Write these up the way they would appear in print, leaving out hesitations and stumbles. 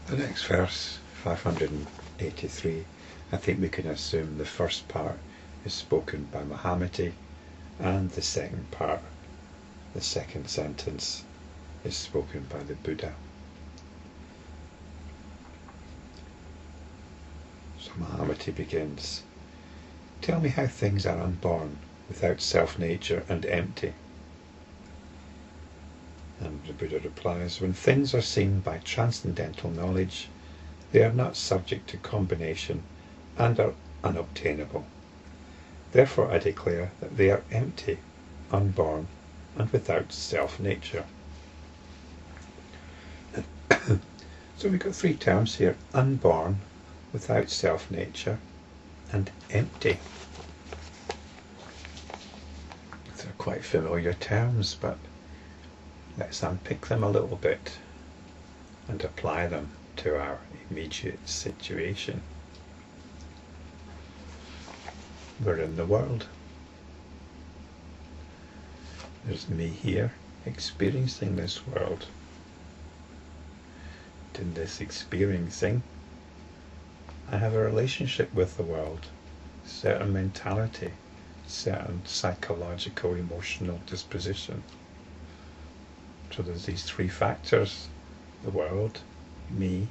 The next verse, 583, I think we can assume the first part is spoken by Muhammad, and the second part, the second sentence, is spoken by the Buddha. So Muhammad begins, "Tell me how things are unborn, without self-nature and empty." And the Buddha replies, "When things are seen by transcendental knowledge, they are not subject to combination and are unobtainable. Therefore I declare that they are empty, unborn, and without self-nature." So we've got three terms here: unborn, without self-nature, and empty. They're quite familiar terms, but let's unpick them a little bit and apply them to our immediate situation. We're in the world. There's me here experiencing this world. In this experiencing, I have a relationship with the world, certain mentality, certain psychological, emotional disposition. So there's these three factors: the world, me,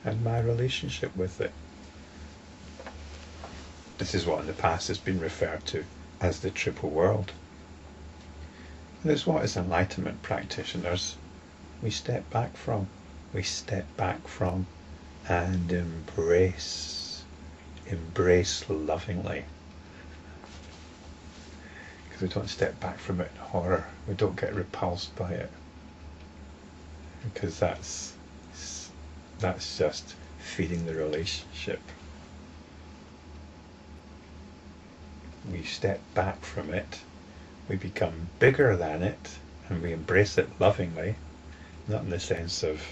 and my relationship with it. This is what in the past has been referred to as the triple world. And it's what, as enlightenment practitioners, we step back from. We step back from and embrace lovingly. Because we don't step back from it in horror. We don't get repulsed by it. Because that's just feeding the relationship. We step back from it, we become bigger than it, and we embrace it lovingly, not in the sense of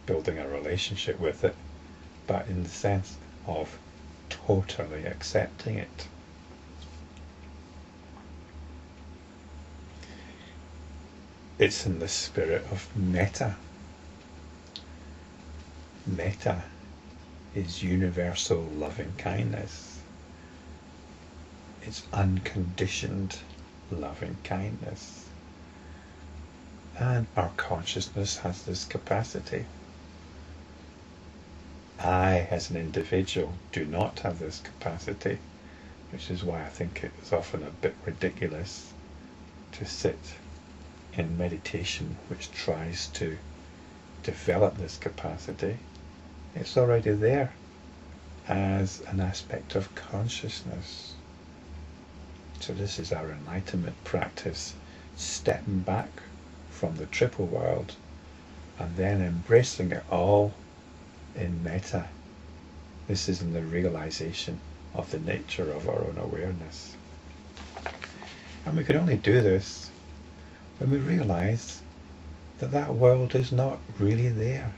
building a relationship with it, but in the sense of totally accepting it. It's in the spirit of metta. Metta is universal loving kindness. It's unconditioned loving kindness. And our consciousness has this capacity. I, as an individual, do not have this capacity, which is why I think it is often a bit ridiculous to sit in meditation which tries to develop this capacity. It's already there as an aspect of consciousness. So this is our enlightenment practice, stepping back from the triple world and then embracing it all in metta. This is in the realization of the nature of our own awareness. And we can only do this when we realize that that world is not really there.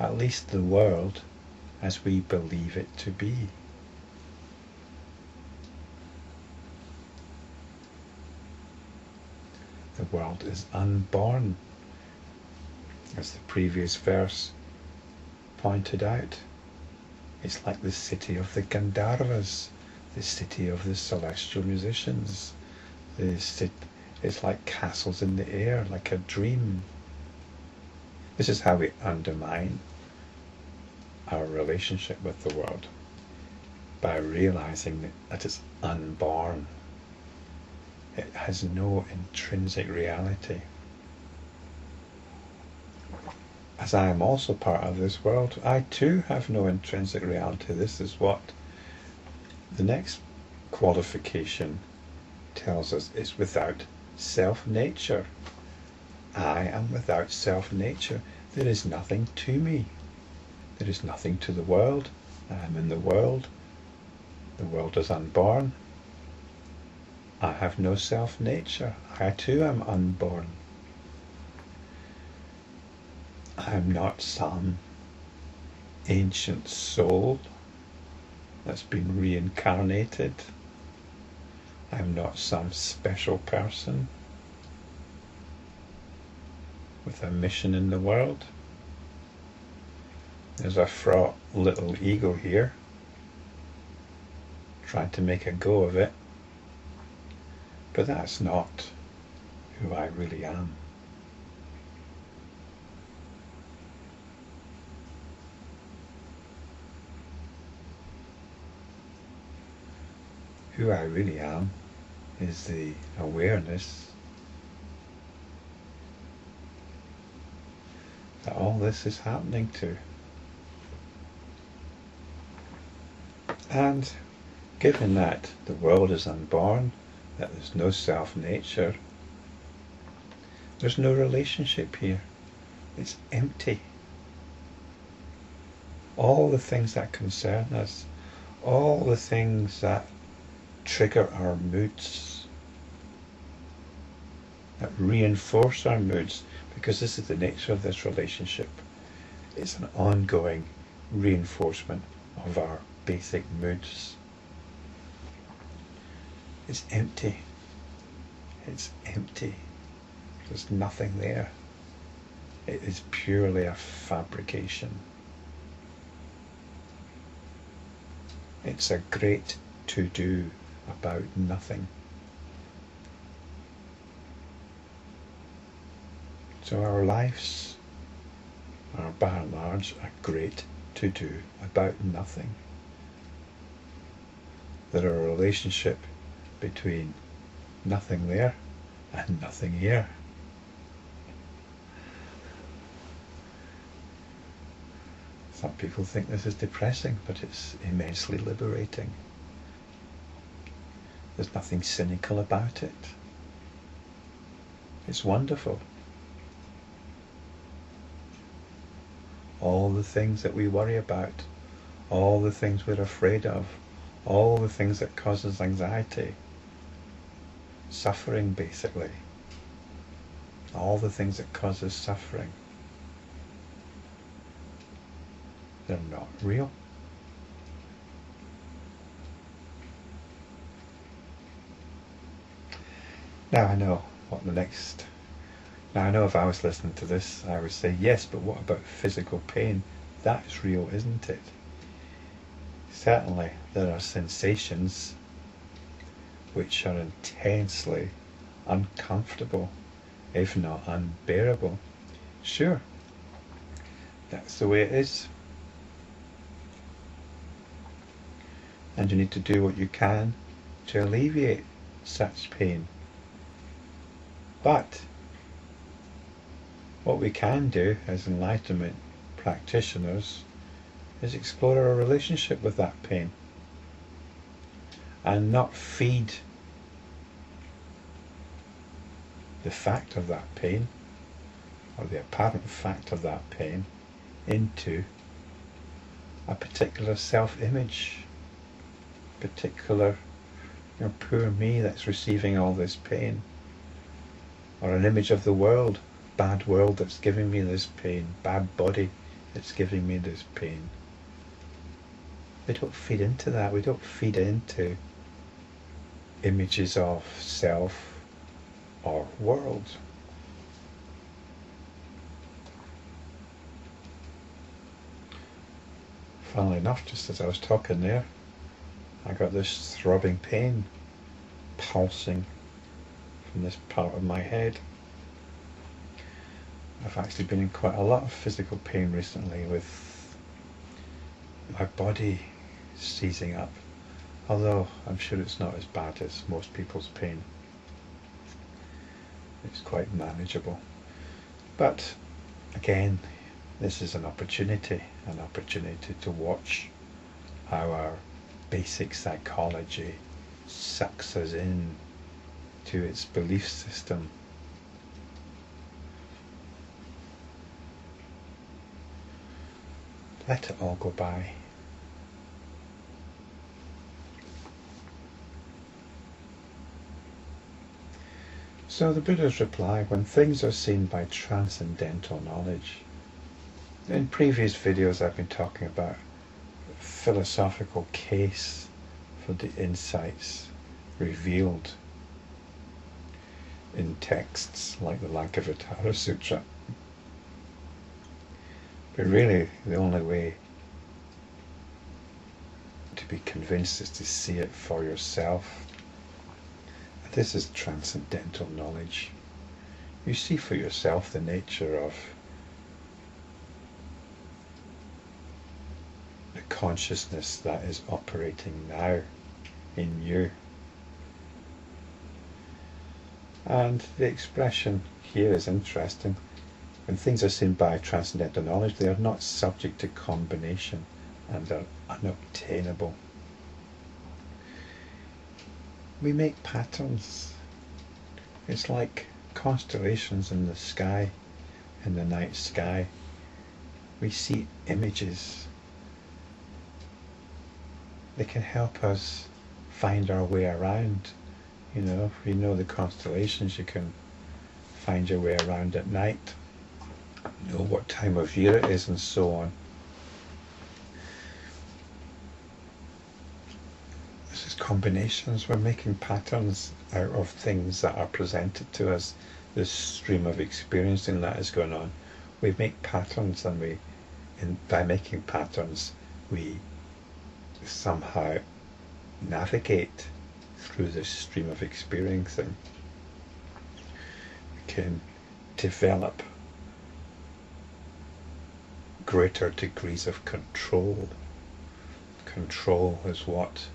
At least the world as we believe it to be. The world is unborn, as the previous verse pointed out. It's like the city of the Gandharvas, the city of the celestial musicians. It's like castles in the air, like a dream. This is how we undermine our relationship with the world, by realizing that it's unborn. It has no intrinsic reality. As I am also part of this world, I too have no intrinsic reality. This is what the next qualification tells us. It's without self-nature. I am without self-nature. There is nothing to me. There is nothing to the world. I am in the world. The world is unborn. I have no self-nature. I too am unborn. I am not some ancient soul that's been reincarnated. I am not some special person with a mission in the world. There's a fraught little ego here, trying to make a go of it, but that's not who I really am. Who I really am is the awareness that all this is happening to. And given that the world is unborn, that there's no self-nature, there's no relationship here. It's empty. All the things that concern us, all the things that trigger our moods, that reinforce our moods, because this is the nature of this relationship. It's an ongoing reinforcement of our basic moods. It's empty. It's empty. There's nothing there. It is purely a fabrication. It's a great to-do about nothing. So our lives are by and large a great to-do about nothing. They're a relationship between nothing there and nothing here. Some people think this is depressing, but it's immensely liberating. There's nothing cynical about it. It's wonderful. All the things that we worry about, all the things we're afraid of, all the things that cause us anxiety, suffering basically, all the things that cause us suffering, they're not real. Now I know if I was listening to this, I would say, yes, but what about physical pain? That's real, isn't it? Certainly, there are sensations which are intensely uncomfortable, if not unbearable. Sure, that's the way it is. And you need to do what you can to alleviate such pain. But what we can do as enlightenment practitioners is explore our relationship with that pain and not feed the fact of that pain or the apparent fact of that pain into a particular self-image, particular, poor me that's receiving all this pain, or an image of the world, bad world that's giving me this pain, bad body that's giving me this pain. We don't feed into that. We don't feed into images of self or world. Funnily enough, just as I was talking there, I got this throbbing pain pulsing from this part of my head. I've actually been in quite a lot of physical pain recently, with my body seizing up, although I'm sure it's not as bad as most people's pain. It's quite manageable. But again, this is an opportunity to watch how our basic psychology sucks us in to its belief system. Let it all go by. So the Buddha's reply: when things are seen by transcendental knowledge. In previous videos I've been talking about a philosophical case for the insights revealed in texts like the Lankavatara Sutra. But really, the only way to be convinced is to see it for yourself. And this is transcendental knowledge. You see for yourself the nature of the consciousness that is operating now in you. And the expression here is interesting. When things are seen by transcendental knowledge, they are not subject to combination and are unobtainable. We make patterns. It's like constellations in the sky, in the night sky. We see images. They can help us find our way around. You know, if you know the constellations, you can find your way around at night, know what time of year it is, and so on. This is combinations. We're making patterns out of things that are presented to us. This stream of experiencing that is going on. We make patterns, and by making patterns, we somehow navigate through this stream of experiencing. We can develop greater degrees of control. Control is what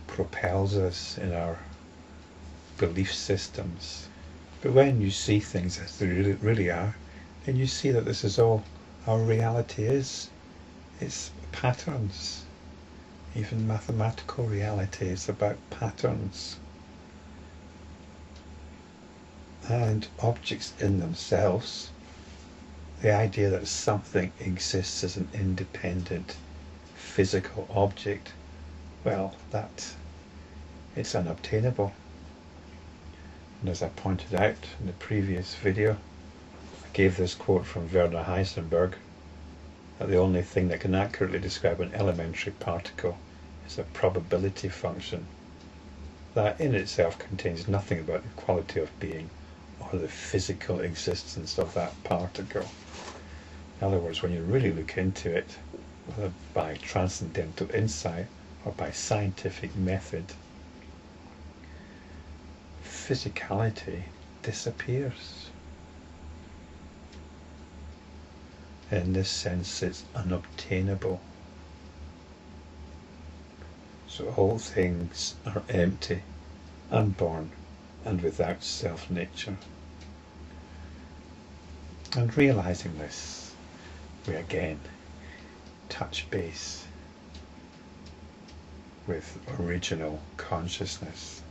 propels us in our belief systems. But when you see things as they really are, then you see that this is all our reality is. It's patterns. Even mathematical reality is about patterns. And objects in themselves, the idea that something exists as an independent physical object, well, it's unobtainable. And as I pointed out in the previous video, I gave this quote from Werner Heisenberg, that the only thing that can accurately describe an elementary particle is a probability function that in itself contains nothing about the quality of being or the physical existence of that particle. In other words, when you really look into it, whether by transcendental insight or by scientific method, physicality disappears. In this sense, it's unobtainable. So all things are empty, unborn, and without self-nature. And realizing this, we again touch base with original consciousness.